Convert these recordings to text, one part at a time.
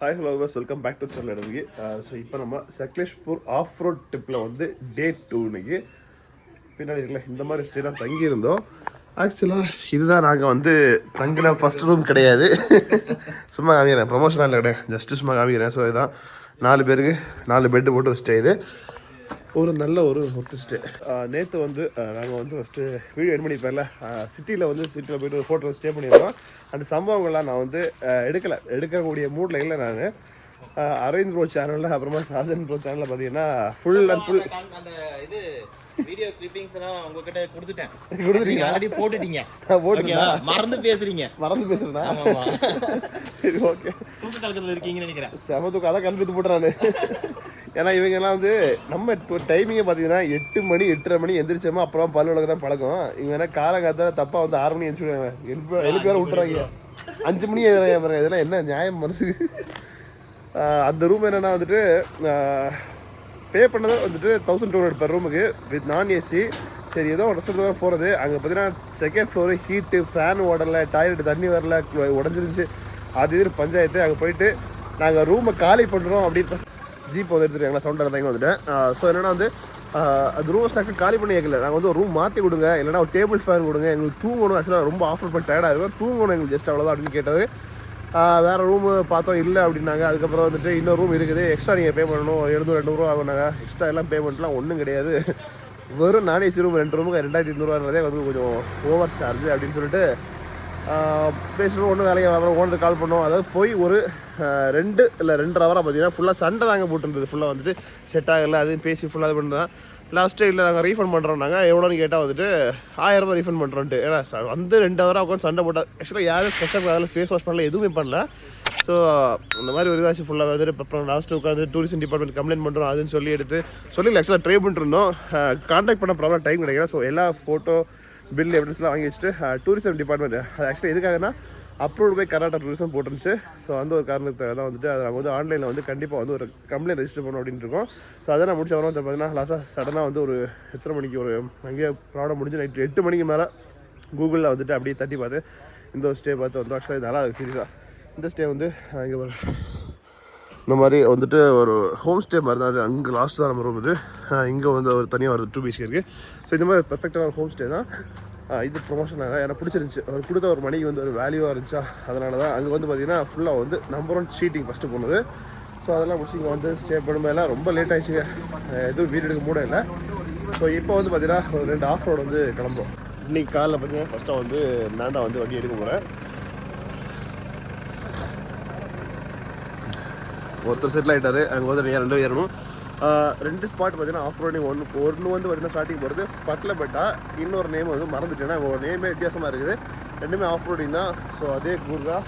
Hi, hello, welcome back to channel. So, இப்போ நம்ம Sakleshpur off-road ட்ரிப்பில் வந்து டே 2 இன்னைக்கு பின்னாடி இருக்கல இந்த மாதிரி ஸ்டே தான் தங்கியிருந்தோம். ஆக்சுவலாக இதுதான் நாங்கள் வந்து தங்கின ஃபஸ்ட் ரூம் கிடையாது. சும்மா காமிக்கிறேன், ப்ரொமோஷனாக இல்லை கிடையாது, ஜஸ்ட்டு சும்மா காமிக்கிறேன். ஸோ இதுதான் 4 பேருக்கு 4 பெட்டு போட்டு ஒரு ஸ்டே. இது ஒரு நல்ல ஒரு ஹோட்டல் ஸ்டே. நேற்று வந்து நாங்கள் வந்து ஃபஸ்ட்டு வீடியோ எட் பண்ணியிருப்பேன்ல, சிட்டியில் போய்ட்டு ஒரு ஹோட்டல் ஸ்டே பண்ணியிருந்தோம். அந்த சம்பவங்கள்லாம் நான் வந்து எடுக்கக்கூடிய மூடில் இல்லை. நான் அரவிந்த் ப்ரோ சேனலில் அப்புறமா சாஜன் ப்ரோ சேனலில் பார்த்தீங்கன்னா ஃபுல் அண்ட் ஃபுல் அந்த இது வீடியோ கிளிப்பிங்ஸ் எல்லாம் உங்ககிட்ட கொடுத்துட்டீங்க. ஆல்ரெடி போட்டுட்டீங்க. மறந்து பேசுறேன். ஆமாமா. சரி, ஓகே. தூக்க கலக்கத்துல இருக்கீங்கன்னு நினைக்கிறேன். செம தூக்கம் அதான் கல்வி போட்டுறானு. ஏன்னா இவங்கெல்லாம் வந்து நம்ம டைமிங்கை பார்த்தீங்கன்னா 8 மணி 8:30 மணி எந்திரிச்சோமா அப்புறம் பல்லு விளக்க தான் பழக்கம். இவங்க என்ன காலங்காத்தால தப்பாக வந்து 6 மணி எழுப்பி வேறு விட்டுறாங்க. 5 மணி பாருங்க. இதெல்லாம் என்ன நியாயம் மனசுக்கு? அந்த ரூம் என்னென்னா வந்துட்டு பே பண்ணது வந்துட்டு 1200 per ரூமுக்கு வித் நான் ஏசி. சரி, ஏதோ ரெஸ்டாரண்ட் தான் போகிறது. அங்கே பார்த்தீங்கன்னா செகண்ட் ஃப்ளோரு ஹீட்டு, ஃபேன் ஓடலை, டாய்லெட் தண்ணி வரல, உடஞ்சிருந்துச்சு. அது இது பஞ்சாயத்து. அங்கே போயிட்டு நாங்கள் ரூமை காலி பண்ணுறோம் அப்படின்னு ஜீப் வந்து எடுத்துருக்காங்களா, சவுண்ட் இருந்தாங்க வந்துட்டேன். ஸோ என்னென்னா வந்து அது ரூம் ஸ்டாக்கு காலி பண்ணி கேட்கல. நாங்கள் வந்து ஒரு ரூம் மாற்றி கொடுங்க, இல்லைனா ஒரு டேபிள் ஃபேன் கொடுங்க, எங்களுக்கு தூங்கணும். ஆக்சுவலாக ரொம்ப ஆஃபர் பண்ணி டயர்டாக இருக்கும், தூங்கணும் எங்களுக்கு ஜஸ்ட் அவ்வளோதான் அப்படின்னு கேட்டது. வேறு ரூமு பார்த்தோம், இல்லை அப்படின்னாங்க. அதுக்கப்புறம் வந்துட்டு இன்னொரு ரூம் இருக்குது, எக்ஸ்ட்ரா நீங்கள் பே பண்ணணும், 200 ஆகுனாங்க. எக்ஸ்ட்ரா எல்லாம் பேமெண்ட்லாம் ஒன்றும் கிடையாது. வெறும் நான் ஏசி ரூம் 2 ரூமுக்கு 2200 வந்து கொஞ்சம் ஓவர் சார்ஜ் அப்படின்னு சொல்லிட்டு பேசணும். ஒன்றும் வேலைக்கு அப்புறம் ஓனர் கால் பண்ணோம். அதாவது போய் ஒரு 2 இல்லை 2.5 ஹவராக பார்த்தீங்கன்னா ஃபுல்லாக சண்டை தாங்க போட்டுருந்தது. ஃபுல்லாக வந்துட்டு செட் ஆகலை, அதையும் பேசி ஃபுல்லாக இது பண்ணி தான் லாஸ்ட்டு இல்லை நாங்கள் ரீஃபண்ட் பண்ணுறோம். நாங்கள் எவ்வளோன்னு கேட்டால் வந்துட்டு 1000 ரூபா ரீஃபண்ட் பண்ணுறோன்ட்டு. ஏன்னா வந்து 2 ஹவராக உட்காந்து சண்டை போட்டால் ஆக்சுவலாக யாரும் ஸ்பெஷல் அதில் ஃபேஸ் வாஷ் பண்ணல, எதுவுமே பண்ணல. ஸோ அந்த மாதிரி ஒரு இதாச்சு ஃபுல்லாக வந்துட்டு அப்புறம் லாஸ்ட்டு உட்காந்து டூரிசம் டிபார்ட்மெண்ட் கம்ப்ளைண்ட் பண்ணுறோம் அதுன்னு சொல்லி ஆக்சுவலாக ட்ரை பண்ணிருந்தோம். கான்டாக்ட் பண்ண ப்ராப்ளம் டைம் கிடைக்கல. ஸோ எல்லா ஃபோட்டோ பில் எவிடன்ஸ்லாம் வாங்கி வச்சுட்டு டூரிசம் டிபார்ட்மெண்ட் அது ஆக்சுவலாக எதுக்காகனா அப்ரூவ்டு பை கர்நாடகா டூரிசம் போட்டுருந்துச்சு. ஸோ அந்த ஒரு காரணத்துக்காக தான் வந்துட்டு அதை நாங்கள் வந்து ஆன்லைனில் வந்து கண்டிப்பாக வந்து ஒரு கம்ப்ளைண்ட் ரெஜிஸ்டர் பண்ணோம் அப்படின்னு இருக்கோம். ஸோ அதை நான் முடிச்ச வரோம். பார்த்தீங்கன்னா லாஸ்ட்டாக சடனாக வந்து ஒரு எத்தனை மணிக்கு ஒரு அங்கேயே ப்ராப்ளம் முடிஞ்சு நைட்டு 8 மணிக்கு மேலே கூகுளில் வந்துட்டு அப்படியே தட்டி பார்த்து இந்த ஒரு ஸ்டே பார்த்து வந்து ஆக்சுவலாக நல்லா இருக்குது சீரியஸாக. இந்த ஸ்டே வந்து இங்கே இந்த மாதிரி வந்துட்டு ஒரு ஹோம் ஸ்டே மாதிரி தான். அது அங்கே லாஸ்ட்டு தான் நம்ம ரூம். இது இங்கே வந்து ஒரு தனியாக வருது 2 BHK இருக்குது. ஸோ இந்த மாதிரி பெர்ஃபெக்டான ஹோம் ஸ்டே தான். இது ப்ரொமோஷன் எனக்கு பிடிச்சிருந்துச்சி. அவர் கொடுத்த ஒரு மணிக்கு வந்து ஒரு வேல்யூவாக இருந்துச்சா, அதனால தான் அங்கே வந்து பார்த்திங்கன்னா ஃபுல்லாக வந்து நம்பர் 1 ஷீட்டிங் ஃபஸ்ட்டு போனது. ஸோ அதெல்லாம் முடிச்சு இங்கே வந்து ஸ்டே பண்ணும்போதெல்லாம் ரொம்ப லேட் ஆகிடுச்சுங்க. எதுவும் வீடு எடுக்க மூட இல்லை. ஸோ இப்போ வந்து பார்த்திங்கன்னா ஒரு 2 ஆஃப் ரோடு வந்து கிளம்புறோம். இன்றைக்கி காலையில் பார்த்தீங்கன்னா ஃபஸ்ட்டாக வந்து நான் தான் வந்து வண்டி எடுக்க போகிறேன். ஒருத்தர் செட்டில் ஆகிட்டார். அங்கே வந்து 2 பேர் ஏறணும். 2 ஸ்பாட் பார்த்தீங்கன்னா ஆஃப் ரோடிங். ஒன்று வந்து பார்த்தீங்கன்னா ஸ்டார்டிங் போகிறது பட்லபெட்டா, இன்னொரு நேம் வந்து மறந்துட்டேன்னா ஒரு நேமே வித்தியாசமாக இருக்குது. ரெண்டுமே ஆஃப் ரோடிங் தான். ஸோ அதே கூர்கா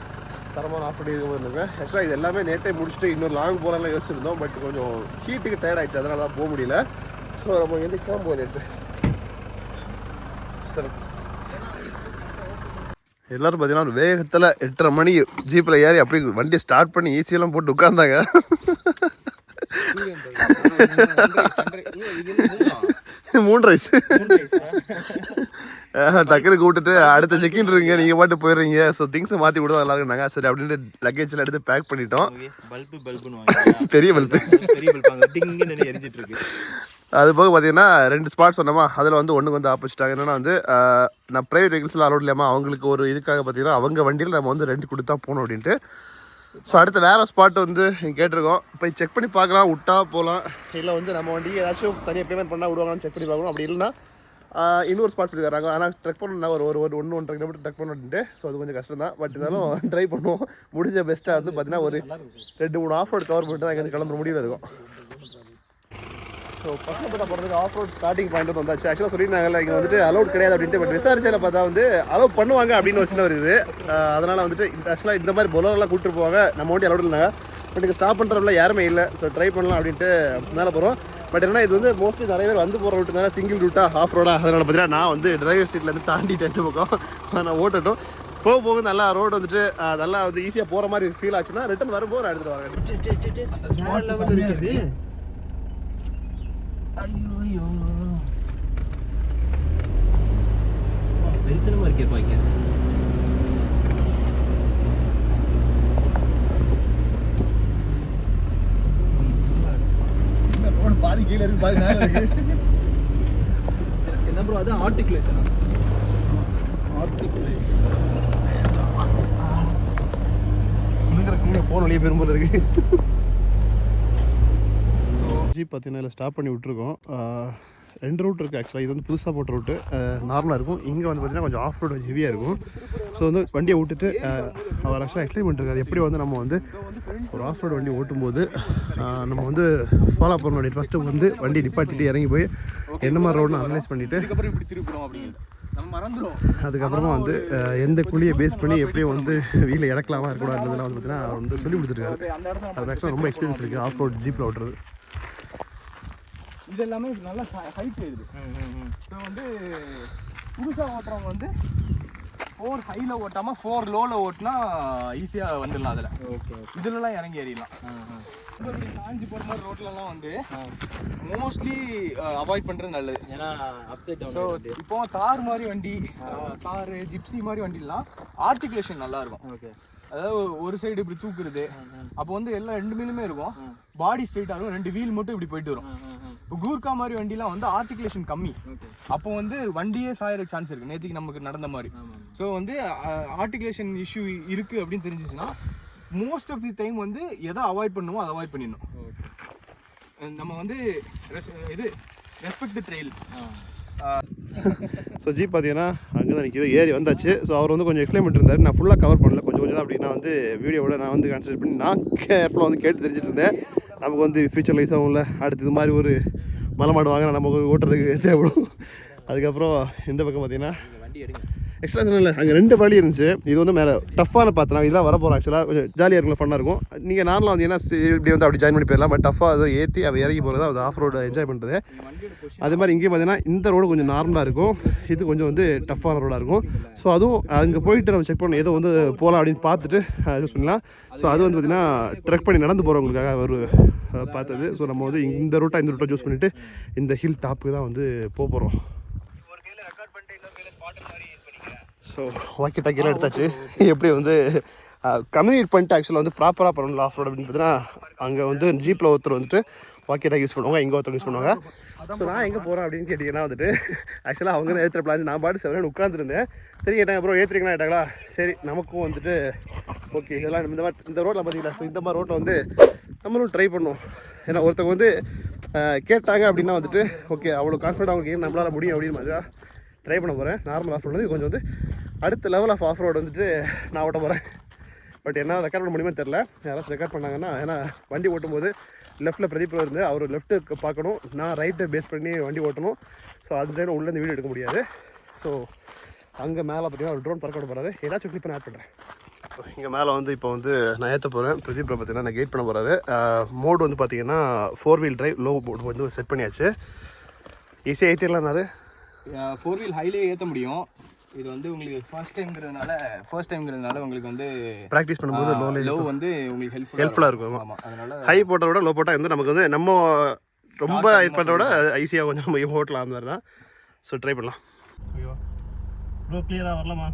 தரமான ஆஃப் ரோடிங் இருந்துங்க. ஆக்சுவலாக இது எல்லாமே நேற்றே முடிச்சுட்டு இன்னொரு லாங் போகலாம் யோசிச்சிருந்தோம். பட் கொஞ்சம் ஹீட்டுக்கு டயர்ட் ஆகிடுச்சு, அதனால தான் போக முடியல. ஸோ நம்ம எந்த கிளம்ப நேற்று சரி எல்லோரும் பார்த்தீங்கன்னா ஒரு வேகத்தில் 8:30 மணி ஜீப்பில் ஏறி அப்படி வண்டியை ஸ்டார்ட் பண்ணி ஈஸியெல்லாம் போட்டு உட்காந்தாங்க. 3 ரைஸ் டக்குனு கூப்பிட்டுட்டு அடுத்த செக்கின் இருங்க, நீங்கள் பாட்டு போயிடுறீங்க. ஸோ திங்ஸை மாற்றி விடுவோம் நல்லா இருக்குனாங்க. சரி அப்படின்ட்டு லக்கேஜில் எடுத்து பேக் பண்ணிட்டோம். பெரிய பல்பு எரிஞ்சிட்டு இருக்கு. அது போக பார்த்தீங்கன்னா 2 ஸ்பாட் சொன்னோமா, அதில் வந்து ஒன்றுக்கு வந்து ஆப்போசிட்டாங்க. என்னென்னா வந்து நான் ப்ரைவேட் வெஹிக்கிள்ஸ்லாம் அலோட் இல்லாமா, அவங்களுக்கு ஒரு இதுக்காக பார்த்தீங்கன்னா அவங்க வண்டியில் நம்ம வந்து ரெண்ட் கொடுத்தா போகணும் அப்படின்ட்டு. ஸோ அடுத்த வேறு ஸ்பாட் வந்து கேட்டிருக்கோம். போய் செக் பண்ணி பார்க்கலாம், விட்டா போகலாம். இல்லை வந்து நம்ம வண்டி ஏதாச்சும் தனியாக பேமெண்ட் பண்ணால் விடுவாங்கன்னு செக் பண்ணி பார்க்கணும். அப்படி இல்லைன்னா இன்னொரு ஸ்பாட் சொல்லிக்கிறாங்க. ஆனால் ட்ரெக் பண்ணணும் ஒரு 1-1.5 கிலோமீட்டர் ட்ரெக் பண்ணிட்டு. ஸோ அது கொஞ்சம் கஷ்டம் தான். பட் இருந்தாலும் ட்ரை பண்ணுவோம். முடிஞ்ச பெஸ்ட்டாக வந்து பார்த்தீங்கன்னா ஒரு 2-3 ஆஃப் ரோட் கவர் பண்ணிட்டு தான் இங்கே கிளம்புற முடிவில் இருக்கும். ஸோ பசங்க போகிறதுக்கு ஆஃப் ரோட் ஸ்டார்டிங் பாயிண்ட் வந்து வந்தாச்சு. ஆக்சுவலாக சொல்லியிருந்தாங்கல்ல இங்கே வந்துட்டு அலோட் கிடையாது அப்படின்ட்டு. பட் விசாரிச்சதில் பார்த்தா வந்து அலோட் பண்ணுவாங்க அப்படின்னு ஒரு சின்ன வருது. அதனால் வந்துட்டு ஆக்சுவலாக இந்த மாதிரி பொலரெல்லாம் கூப்பிட்டு போவாங்க. நம்ம வண்டி அலோட் இல்லைங்க. பட் இங்கே ஸ்டாப் பண்ணுறதுல யாருமே இல்லை. ஸோ ட்ரை பண்ணலாம் அப்படின்ட்டு மேலே போகிறோம். பட் என்னன்னா இது வந்து மோஸ்ட்லி நிறைய பேர் வந்து போகிற ரூட்டுனால சிங்கிள் ரூட்டாக ஆஃப் ரோடாக. அதனால் பார்த்தீங்கன்னா நான் வந்து டிரைவர் சீட்லேருந்து தாண்டிட்டு எடுத்து பக்கம் நான் ஓட்டட்டும். போக போக நல்லா ரோடு வந்துட்டு நல்லா வந்து ஈஸியாக போகிற மாதிரி ஃபீல் ஆச்சுன்னா ரிட்டன் வரும்போது நான் எடுத்துகிட்டு வாங்க. ஐயோ வெறுத்தனமா இருக்கே பாய்க்க. கீழே இருக்கு பாதி மேலே இருக்கு. என்ன ப்ரோ அது ஆர்டிகுலேஷன் குழுங்குற ஃபோன் வழியே பெரும் போல இருக்கு. ஜீப் பார்த்தீங்கன்னா இதில் ஸ்டாப் பண்ணி விட்ருக்கோம். 2 ரூட் இருக்குது ஆக்சுவலாக. இது வந்து புதுசாக போட்ட ரூட்டு நார்மலாக இருக்கும். இங்கே வந்து பார்த்தீங்கன்னா கொஞ்சம் ஆஃப் ரோடு ஹெவியாக இருக்கும். ஸோ வந்து வண்டியை விட்டுட்டு அவர் ஆக்சுவலாக எக்ஸ்பிளைன் பண்ணிருக்காரு எப்படி வந்து நம்ம வந்து ஒரு ஆஃப் ரோடு வண்டி ஓட்டும்போது நம்ம வந்து ஃபாலோ பண்ண வேண்டிய ஃபஸ்ட்டு வந்து வண்டி நிப்பாட்டிட்டு இறங்கி போய் என்ன மாதிரி ரோடுன்னு அனலைஸ் பண்ணிவிட்டு அதுக்கப்புறம் இப்படி திருப்பிடும் அப்படின்னு நம்ம மறந்துடும். அதுக்கப்புறமா வந்து எந்த குழியை பேஸ் பண்ணி எப்படியும் வந்து வீட்டில் இறக்கலாமா இருக்கக்கூடாதுலாம் வந்து பார்த்தீங்கன்னா அவர் வந்து சொல்லி கொடுத்துருக்காரு. அது ஆக்சுவலாக ரொம்ப எக்ஸ்பீரியன்ஸ் இருக்குது ஆஃப் ரோட் ஜீப்பில் ஓட்டுறது. இது எல்லாமே நல்லா ஹைட் ஏறுது. இப்போ வந்து புதுசாக ஓட்டுறவங்க வந்து 4 ஹையில் ஓட்டாமல் 4 லோவில் ஓட்டினா ஈஸியாக வந்துடலாம். அதில் ஓகே இதுலலாம் இறங்கி ஏறிடலாம். காஞ்சி போகிற மாதிரி ரோட்லலாம் வந்து மோஸ்ட்லி அவாய்ட் பண்ணுறது நல்லது. ஏன்னா அப்சைட் ஸோ இப்போ தார் மாதிரி வண்டி, தார் ஜிப்சி மாதிரி வண்டிலாம் ஆர்டிகுலேஷன் நல்லாயிருக்கும். ஓகே அதாவது ஒரு சைடு இப்படி தூக்குறது, அப்போ வந்து எல்லாம் 2 மீனுமே இருக்கும். பாடி ஸ்ட்ரைட்டாக இருக்கும், 2 வீல் மட்டும் இப்படி போயிட்டு வரும். இப்போ கூர்க்கா மாதிரி வண்டிலாம் வந்து ஆர்டிகுலேஷன் கம்மி, அப்போ வந்து வண்டியே சாயிற சான்ஸ் இருக்குது. நேற்றுக்கு நமக்கு நடந்த மாதிரி. ஸோ வந்து ஆர்டிகுலேஷன் இஷ்யூ இருக்குது அப்படின்னு தெரிஞ்சிச்சுன்னா மோஸ்ட் ஆஃப் தி டைம் வந்து எதை அவாய்ட் பண்ணுமோ அதை அவாய்ட் பண்ணிடணும். நம்ம வந்து இது respect the trail. So jeep பார்த்தீங்கன்னா அங்கே தான் நிற்கிது, ஏறி வந்தாச்சு. ஸோ அவர் வந்து கொஞ்சம் எக்ஸ்பிளைன் பண்ணிருந்தாரு. நான் ஃபுல்லாக கவர் பண்ணல, கொஞ்சம் தான். அப்படின்னா வந்து வீடியோவோட நான் வந்து கான்சன்ட்ரேட் பண்ணி நான் கேர்ஃபுல்லாக வந்து கேட்டு தெரிஞ்சுட்டு இருந்தேன். நமக்கு வந்து ஃபியூச்சர் லைஸ் ஆகும்ல, அடுத்து இது மாதிரி ஒரு மலை மாடு வாங்கினா நமக்கு ஓட்டுறதுக்கு தேவைப்படும். அதுக்கப்புறம் இந்த பக்கம் பார்த்தீங்கன்னா வண்டி எடுங்க. எக்ஸ்ட்ரா சொன்னல அங்கே 2 வழி இருந்துச்சு. இது வந்து மேலே டஃப்பான பார்த்தா இதெல்லாம் வர போகிறோம். ஆக்சுவலாக கொஞ்சம் ஜாலியாக இருக்கும், ஃபன்னாக இருக்கும். நீங்கள் நார்மலாக வந்து ஏன்னா இப்படி வந்து அப்படி ஜாயின் பண்ணி போயிடலாம். பட் டஃப்பாக அதை ஏற்றி அவள் இறங்கி போகிறது அது ஆஃப் ரோடு என்ஜாய் பண்ணுறது. அதே மாதிரி இங்கேயும் பார்த்தீங்கன்னா இந்த ரோடு கொஞ்சம் நார்மலாக இருக்கும், இது கொஞ்சம் வந்து டஃப்பான ரோடாக இருக்கும். ஸோ அதுவும் அங்கே போயிட்டு நம்ம செக் பண்ணணும், ஏதோ வந்து போகலாம் அப்படின்னு பார்த்துட்டு யூஸ் பண்ணலாம். ஸோ அது வந்து பார்த்திங்கன்னா ட்ரெக் பண்ணி நடந்து போகிறவங்களுக்காக ஒரு பார்த்தது. ஸோ நம்ம வந்து இந்த ரூட்டை சூஸ் பண்ணிவிட்டு இந்த ஹில் டாப்புக்கு தான் வந்து போகிறோம். ஸோ வாக்கி டாக்கிலாம் எடுத்தாச்சு. எப்படி வந்து கம்யூனிகேட் பண்ணிட்டு ஆக்சுவலாக வந்து ப்ராப்பராக பண்ணணும் ஆஃப் ரோட் அப்படின்னு பார்த்தீங்கன்னா அங்கே வந்து ஜீப்பில் ஒருத்தர் வந்துட்டு வாக்கி டாக் யூஸ் பண்ணுவாங்க, இங்கே ஒருத்தர் யூஸ் பண்ணுவாங்க. ஸோ நான் எங்கே போகிறேன் அப்படின்னு கேட்டிங்கன்னா வந்துட்டு ஆக்சுவலாக அவங்க தான் ஏற்றுற பிளான். நான் பாட்டு 7 உட்காந்துருந்தேன். சரி கேட்டாங்க அப்புறம் ஏற்றுறீங்களா கேட்டாங்களா. சரி நமக்கும் வந்துட்டு ஓகே இதெல்லாம் இந்த ரோட்டில் பார்த்தீங்களா. ஸோ இந்த மாதிரி ரோட்டில் வந்து நம்மளும் ட்ரை பண்ணுவோம். ஏன்னா ஒருத்தவங்க வந்து கேட்டாங்க அப்படின்னா வந்துட்டு ஓகே அவ்வளோ கான்ஃபிடென்ட் அவங்களுக்கு நம்மளால் முடியும் அப்படின்னு மாதிரி ட்ரை பண்ண போகிறேன். நார்மல் ஆஃப் ரோடு வந்து கொஞ்சம் வந்து அடுத்த லெவல் ஆஃப் ஆஃப் ரோடு வந்துட்டு நான் ஓட்ட போகிறேன். பட் என்ன ரெக்கார்ட் பண்ண முடியுமே தெரில. யாராச்சும் ரெக்கார்ட் பண்ணாங்கன்னா, ஏன்னா வண்டி ஓட்டும்போது லெஃப்ட்டில் பிரதீப் இருந்து அவர் லெஃப்ட்டு பார்க்கணும், நான் ரைட்டை பேஸ் பண்ணி வண்டி ஓட்டணும். ஸோ அது சைடு உள்ளேருந்து வீடியோ எடுக்க முடியாது. ஸோ அங்கே மேலே பார்த்தீங்கன்னா ஒரு ட்ரோன் பறக்க விட போகிறாரு. ஏதாச்சும் கிளிப் நான் ஆட் பண்ணுறேன். இங்கே மேலே வந்து இப்போ வந்து நான் ஏற்ற போகிறேன். பிரதீப் பார்த்தீங்கன்னா நான் கைட் பண்ண போகிறாரு. மோடு வந்து பார்த்தீங்கன்னா 4 வீல் டிரைவ் லோ மோடு வந்து செட் பண்ணியாச்சு. ஈஸியாக ஏற்றிடலாம்னாரு. 4 வீல் ஹைலே ஏற்ற முடியும். இது வந்து உங்களுக்கு ஃபர்ஸ்ட் டைம்ங்கிறதுனால உங்களுக்கு வந்து ப்ராக்டிஸ் பண்ணும்போது லோ வந்து உங்களுக்கு ஹெல்ப்ஃபுல்லாக இருக்கும். ஆமாம், அதனால ஹை போட்டதை விட லோ போட்டால் வந்து நமக்கு வந்து நம்ம ரொம்ப இது பண்ணுறத விட ஈஸியாக கொஞ்சம் நம்ம ஓட்டலாம். அந்த மாதிரி தான். ஸோ ட்ரை பண்ணலாம். ஐயோ ப்ரோ கிளியராக வரலாமா?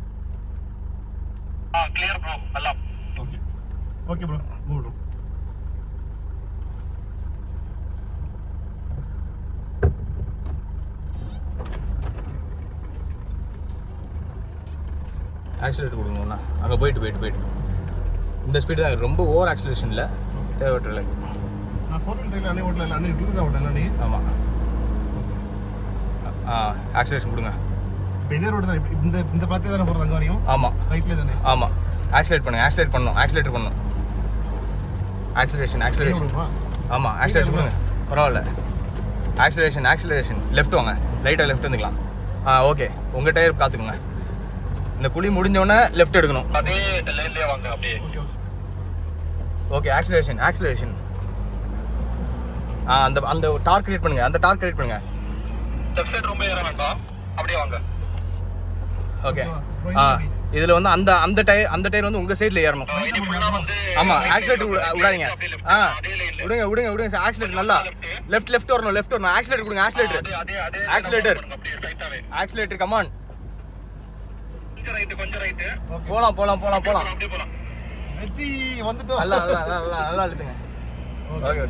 கிளியர் ப்ரோ, வரலாம். Okay okay bro move bro. Accelerator கொடுங்கண்ணா. அங்கே போயிட்டு இந்த ஸ்பீடு தான் ரொம்ப ஓவர் ஆக்சிலேஷன் இல்லை, தேவைப்படலை. நான் 4 வீல் டிரைவில் அண்ணே ஓட்டல, அண்ணே 2 தான் ஓட்டல அண்ணே. ஆமாம் ஆக்சிலேஷன் கொடுங்க. இப்போ இதே ரோடு தான் இந்த பார்த்து தானே போகிறது அங்கே வரையும்? ஆமாம் ரைட்லேயே தானே? ஆமாம் ஆக்சிலேட்டர் பண்ணணும். ஆக்சிலேஷன் ஆமாம் ஆக்சிலேஷன் கொடுங்க, பரவாயில்ல. ஆக்சிலேஷன் லெஃப்ட் வாங்க, ரைட்டாக லெஃப்ட் வந்துக்கலாம். ஓகே உங்கள் டயர் காத்துக்குங்க. இந்த குழி முடிஞ்சோடனே லெஃப்ட் எடுக்கணும். அதே லைன்லயே வாங்க அப்படியே. ஓகே ஆக்சிலரேஷன் அந்த டார்க் கிரியேட் பண்ணுங்க. லெஃப்ட் சைடு ரொம்ப ஏற வேண்டாம், அப்படியே வாங்க. ஓகே இதுல வந்து அந்த டயர் வந்து உங்க சைடுல ஏறணும். ஆமா ஆக்சிலேட்டர் விடாதீங்க. விடுங்க ஆக்சிலேட்டர் நல்லா லெஃப்ட் வரணும். ஆக்சிலேட்டர் கொடுங்க. Oscillator come on. கொஞ்சம் ரைட் போலாம். வெற்றி வந்துட்டோம். நல்லா இழுத்துங்க. ஓகே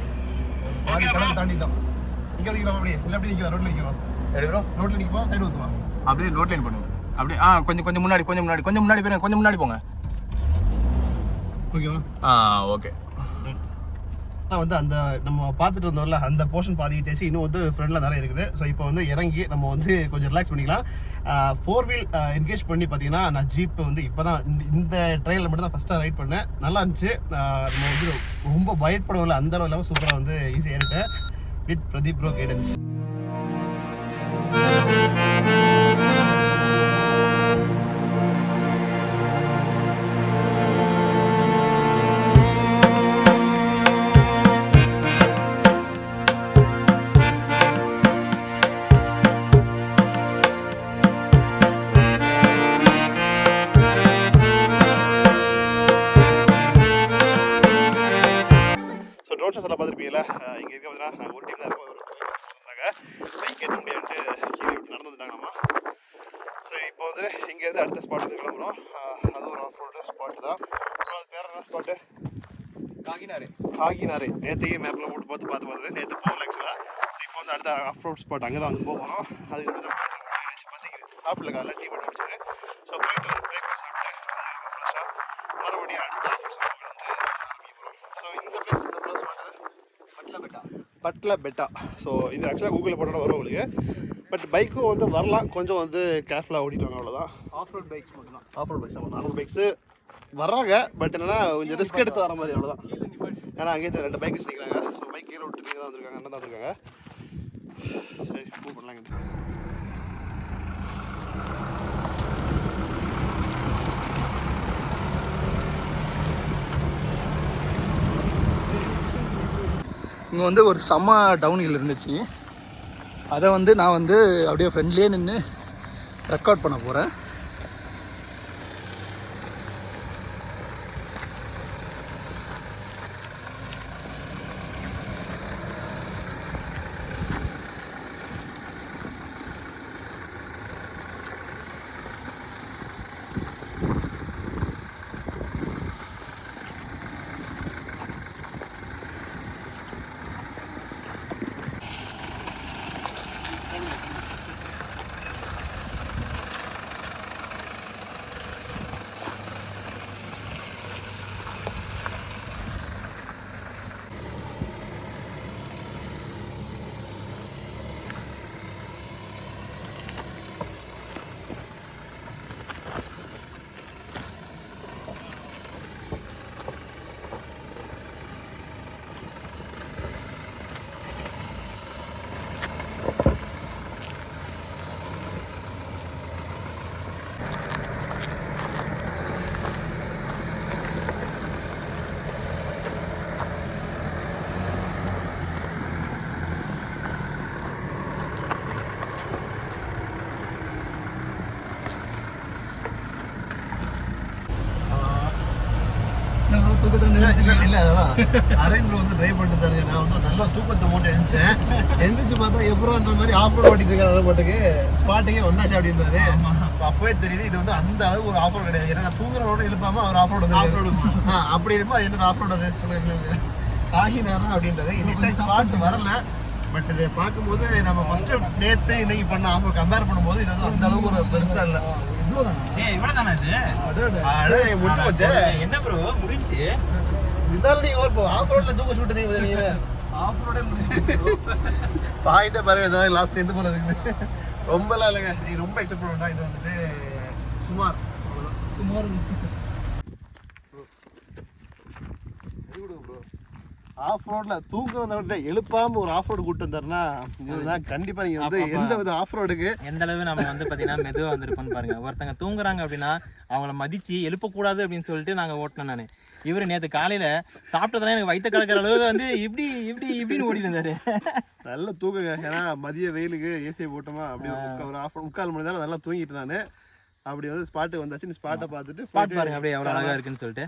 கடல் தாண்டிட்டோம். இங்கே நிற்கலாம் அப்படியே இல்லை அப்படி நிற்கலாம் ரோட்டில் நிற்கலாம் எடுக்கிறோம். ரோட்டில் நிற்கப்பா சைடு ஊற்றுவா அப்படியே ரோட் லைன் பண்ணுங்க. அப்படியே கொஞ்சம் முன்னாடி போயிருங்க. கொஞ்சம் முன்னாடி போங்க. ஓகேவா? ஓகே. நான் வந்து அந்த நம்ம பார்த்துட்டு இருந்தோம்ல அந்த போர்ஷன் பாதி தேய்ச்சி இன்னும் வந்து ஃப்ரெண்டில் நிறைய இருக்குது. ஸோ இப்போ வந்து இறங்கி நம்ம வந்து கொஞ்சம் ரிலாக்ஸ் பண்ணிக்கலாம். 4 வீல் என்கேஜ் பண்ணி பார்த்தீங்கன்னா நான் ஜீப் வந்து இப்போ தான் இந்த ட்ரையலில் மட்டும் தான் ஃபஸ்ட்டாக ரைட் பண்ணேன். நல்லா இருந்துச்சு. நம்ம வந்து ரொம்ப பயப்படவில்லை, அந்த அளவு இல்லாமல் சூப்பராக வந்து ஈஸியாக ஏறிட்டேன் வித் பிரதீப் ப்ரோ கைடன்ஸ். எல்லாம் பார்த்துருப்பீங்களா? இங்கே இருக்க பார்த்தீங்கன்னா நாங்கள் ஒரு டீமில் இருக்கோம். இருந்தாங்க பைக் ஏற்ற முடியாதுன்ட்டு கீழே விட்டு நடந்து வந்துட்டாங்கம்மா. ஸோ இப்போ வந்து இங்கேருந்து அடுத்த ஸ்பாட் வந்து கிளம்புறோம். அது ஒரு ஆஃப் ரோடு ஸ்பாட்டு தான். அப்புறம் அது பேர் என்ன ஸ்பாட்டு? காகினாரே. நேற்றையே மேப்பில் போட்டு பார்த்து நேற்று போகல ஆக்சுவலாக. ஸோ இப்போ வந்து அடுத்த ஆஃப் ரோட் ஸ்பாட் அங்கே தான் வந்து போகிறோம். அதுக்கு வந்து பசிக்குது, சாப்பிடல, காலையில் டீ போட்டு முடிச்சது. ஸோ போயிட்டு வந்து பிரேக்ஃபாஸ்ட் சாப்பிட்டு ஃப்ரெஷ்ஷாக மறுபடியும் அடுத்த ஆஃப் ரோட் ஸ்பாட் வந்து போகிறோம். ஸோ இந்த பிளேஸ் ஸ்பாட் பட்ல பெட்டா. ஸோ இது ஆக்சுவலாக கூகுளில் போட்டால் வரும் உங்களுக்கு. பட் பைக்கும் வந்து வரலாம், கொஞ்சம் வந்து கேர்ஃபுல்லாக ஓடிட்டுவாங்க, அவ்வளோதான். ஆஃப் ரோட் பைக்ஸ் மட்டும் தான். ஆஃப் ரோட் பைக்ஸ் ஆமாம், நார்மல் பைக்ஸு வர்றாங்க. பட் என்னன்னா கொஞ்சம் ரிஸ்க் எடுத்து வர மாதிரி, அவ்வளோதான். ஏன்னா அங்கேயே 2 பைக் வச்சுருக்காங்க. ஸோ பைக் கீழே விட்டு தான் வந்திருக்காங்க, அண்ணன் தான் வந்திருக்காங்க. சரி மூவ் பண்ணலாங்க. இங்கே வந்து ஒரு செம்ம டவுன் ஹில் இருந்துச்சு. அதை வந்து நான் வந்து அப்படியே ஃப்ரெண்ட்லியே நின்று ரெக்கார்ட் பண்ண போகிறேன். இல்லை அதெல்லாம் அரேஞ்ச் வந்து ட்ரைவ் பண்ணிட்டு தருங்க. நான் வந்து நல்லா தூக்கத்தை மூட்டை எழுந்தேன். எந்திரிச்சு பார்த்தா எப்படின்ற மாதிரி ஆஃப் ரோட் ஓட்டிட்டு இருக்காரு. பாட்டுக்கு ஸ்பாட்டுக்கே வந்தாச்சு அப்படின்றாரு. அப்பவே தெரியுது இது வந்து அந்த அளவுக்கு ஒரு ஆஃப் ரோட் கிடையாது. ஏன்னா நான் தூங்குறோட எழுப்பாம அவர் ஆஃப் ரோடு அப்படி இருக்கும். அது என்ன ஆஃப் ரோடு அது காகினாரா அப்படின்றது. இன்னைக்கு ஸ்பாட் வரல. பட் இதை பார்க்கும்போது நம்ம ஃபர்ஸ்ட் நேற்று இன்னைக்கு பண்ண ஆஃப் ரோட் கம்பேர் பண்ணும்போது இது வந்து அந்த அளவுக்கு ஒரு பெருசா இல்லை. இவ்வளவுதானா இது? முடிஞ்சு போச்சு. என்ன ப்ரோ முடிஞ்சு? இதால நீங்க ஆஃப் ரோட்ல தூக்க சுட்டுறீங்க. நீங்க ஆஃப் ரோடே முடிஞ்சு பாயிட்டே பாருங்க. ஏதாவது லாஸ்ட் எந்த போல இருக்குது. ரொம்பலாம் இல்லைங்க, நீ ரொம்ப எக்ஸப்ட் பண்ண வேண்டாம். இது வந்துட்டு சுமார் ஆஃப் ரோட்ல தூக்கம் விட எழுப்பாம ஒரு ஆஃப் ரோடு கூட்டு வந்தாருன்னா இதுதான் கண்டிப்பா நீங்க வந்து எந்த வித ஆஃப் ரோடுக்கு எந்த அளவு நம்ம வந்து பாத்தீங்கன்னா மெதுவா வந்திருப்போம்னு பாருங்க. ஒருத்தங்க தூங்குறாங்க அப்படின்னா அவங்கள மதிச்சு எழுப்பக்கூடாது அப்படின்னு சொல்லிட்டு நாங்க ஓட்டினோம். நானு இவரு நேற்று காலையில சாப்பிட்டதெல்லாம் எனக்கு வயிற்று கலக்கிற அளவுக்கு வந்து இப்படின்னு ஓடிட்டு இருந்தாரு. நல்ல தூக்குங்க. ஏன்னா மதிய வெயிலுக்கு ஏசியை போட்டோமா அப்படி ஒரு முக்கால் மணி நேரம் நல்லா தூங்கிட்டு நானு. அப்படி வந்து ஸ்பாட்டுக்கு வந்தாச்சு. ஸ்பாட்டை பார்த்துட்டு ஸ்பாட் பாருங்க அப்படியே எவ்வளோ அழகா இருக்குன்னு சொல்லிட்டு.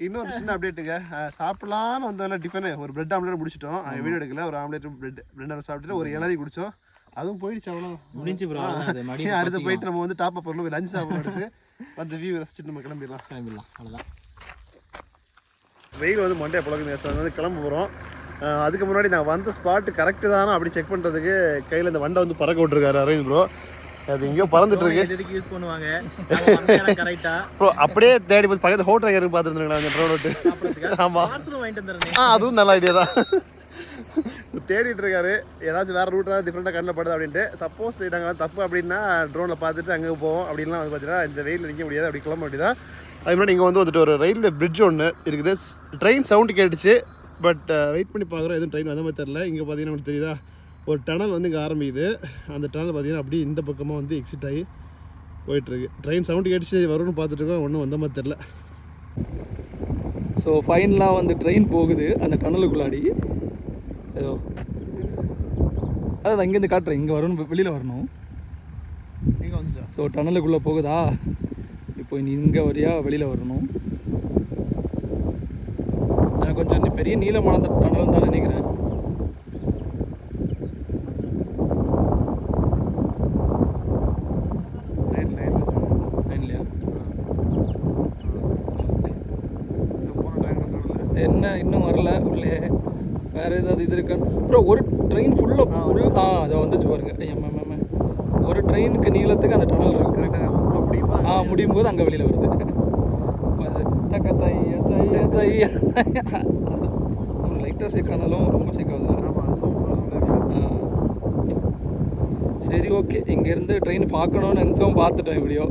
இன்னொரு சின்ன அப்டேட்டுங்க, சாப்பிடலான்னு வந்தோம்னா டிஃபனு ஒரு பிரெட் ஆம்லேட் முடிச்சிட்டோம். வீடியோ எடுக்கல. ஒரு ஆம்லேட் பிரெட் சாப்பிட்டுட்டு ஒரு இளநீ குடிச்சோம். அதுவும் போயிடுச்சு, அவ்வளோ முடிஞ்சு ப்ரோ. அடுத்து போயிட்டு நம்ம வந்து டாப் அப் பண்ணணும், லஞ்ச் சாப்பிட்டு அந்த வியூ ரசிச்சுட்டு நம்ம கிளம்பிடலாம். அவ்வளோதான். வெயில் வந்து மண்டே பழக்கம் வந்து கிளம்ப போகிறோம். அதுக்கு முன்னாடி நான் வந்த ஸ்பாட்டு கரெக்டு தானே அப்படி செக் பண்ணுறதுக்கு கையில் இந்த வண்டை வந்து பறக்க விட்ருக்காரு அரவிந்த் ப்ரோ. அது எங்கேயோ பறந்துட்டு இருக்கு. எதுக்கு யூஸ் பண்ணுவாங்க கரெக்டா ப்ரோ அப்படியே தேடி போய் பக்கத்தில் ஹோட்டல் யாரும் பார்த்துருந்துருக்கேன் அந்த ட்ரோன் விட்டு. ஆமாம் வாங்கிட்டு வந்துடுறேன். அதுவும் நல்ல ஐடியா தான். தேடிட்டு இருக்காரு ஏதாச்சும் வேறு ரூட் தான் டிஃப்ரெண்ட்டாக கண்ணில் படுது அப்படின்ட்டு. சப்போஸ் நாங்கள் தப்பு அப்படின்னா ட்ரோனில் பார்த்துட்டு அங்கே போவோம். அப்படின்லாம் வந்து பார்த்தீங்கன்னா இந்த வெயிலில் நிற்க முடியாது, அப்படி கிளம்ப வேண்டியதான். அது முன்னாடி இங்கே வந்துட்டு ஒரு ரயில்வே பிரிட்ஜ் ஒன்று இருக்குது. ட்ரெயின் சவுண்டு கேட்டுச்சு, பட் வெயிட் பண்ணி பார்க்குறோம் எதுவும் ட்ரெயின் வந்த மாதிரி தெரில. இங்கே பார்த்தீங்கன்னா உங்களுக்கு தெரியுதா ஒரு டனல் வந்து இங்கே ஆரம்பிக்குது. அந்த டனல் பார்த்தீங்கன்னா அப்படியே இந்த பக்கமாக வந்து எக்ஸிட் ஆகி போயிட்டுருக்கு. ட்ரெயின் சவுண்டு கேட்டுச்சு வரும்னு பார்த்துட்டு இருக்கோம், ஒன்றும் வந்த மாதிரி தெரில. ஸோ ஃபைனலாக வந்து ட்ரெயின் போகுது அந்த டனலுக்குள்ளாடி. ஏதோ அதான் இங்கேருந்து காட்டுறேன், இங்கே வரணும், வெளியில் வரணும். இங்கே வந்துச்சா? ஸோ டனலுக்குள்ளே போகுதா, இப்போ நீ இங்கே வரியா வெளியில் வரணும். நான் கொஞ்சம் பெரிய நீளமான டனல் தான் நினைக்கிறேன். என்ன இன்னும் வரல உள்ளே, வேறு ஏதாவது இது இருக்கா ப்ரோ? ஒரு ட்ரெயின் ஃபுல்லாக அதை வந்துச்சு பாருங்க. ஒரு ட்ரெயினுக்கு நீளத்துக்கு அந்த டனல் இருக்கு கரெக்டாக. முடியும் போது அங்கே வெளியில் வருது. தக்க தைய தைய தைய லைட்டாக சேர்க்கானாலும் ரொம்ப சேர்க்காது. சரி ஓகே, இங்கேருந்து ட்ரெயின் பார்க்கணுன்னு நினச்சோம், பார்த்துட்டோம் எப்படியோ.